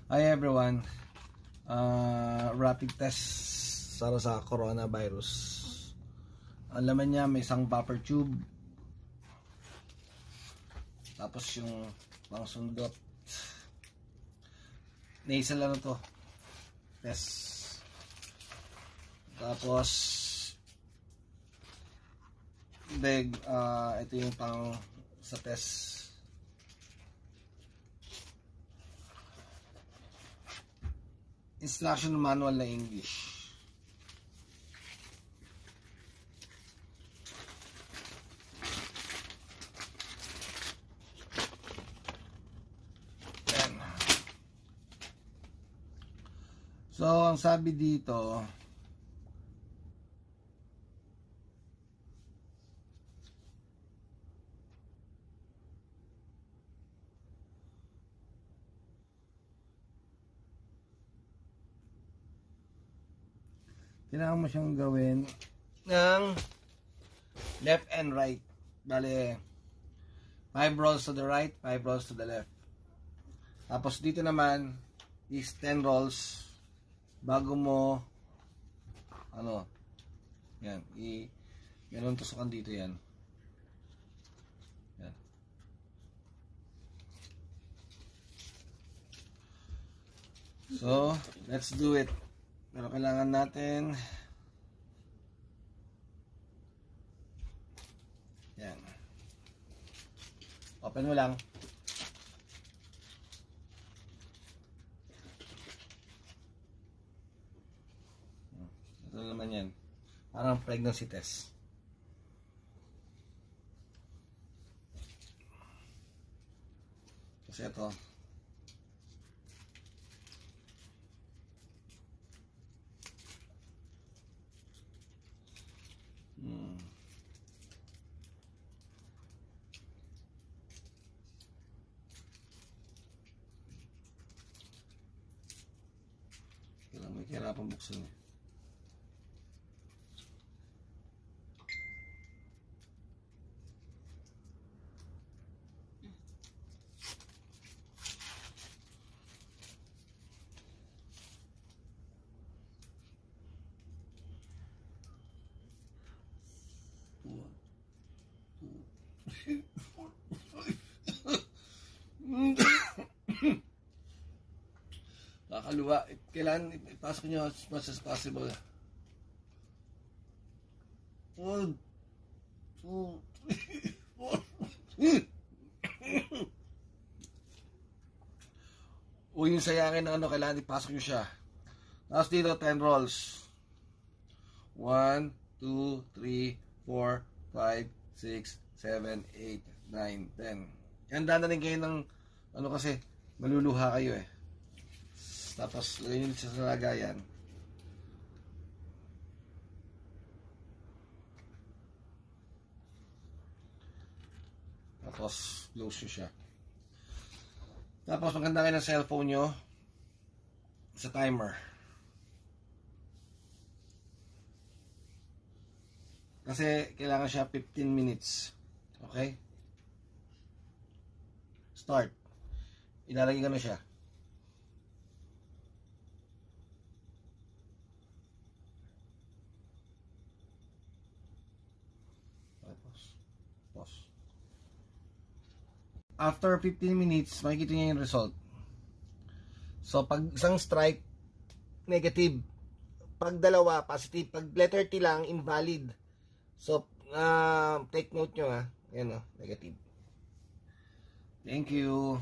Hi everyone. Rapid test para sa coronavirus. Ang laman niya may isang buffer tube. Tapos yung pang sundot. Nasal ano to? Test. Tapos ito yung pang sa test. Instruction manual na English. Yan. So, ang sabi dito, kailangan mo siyang gawin ng left and right. Bale, 5 rolls to the right, 5 rolls to the left. Tapos dito naman is 10 rolls bago mo yan, ganun tusukan dito yan. Yan. So, let's do it. Pero kailangan natin yan. Open mo lang. Ito naman yan. Parang pregnancy test. Kasi ito kailangan may kahirapan buksan eh. Kakaluwa. Kailangan ipasok nyo as much as possible. 1, 2, 3, 4. Yung sayangin na kailangan ipasok nyo siya. Tapos dito 10 rolls. 1, 2, 3, 4, 5, 6, 7, 8, 9, 10. Yan, dananin kayo ng kasi maluluha kayo eh. Tapos lagay nyo sa lagayan. Tapos close nyo siya. Tapos maganda kayo ng cellphone nyo sa timer. Kasi kailangan siya 15 minutes. Okay? Start. Ilalagay ko na siya. Pause. After 15 minutes, makikita niyo yung result. So, pag isang strike, negative. Pag dalawa, positive. Pag letter T lang, invalid. So, take note nyo ha. Ayan o, negative. Thank you.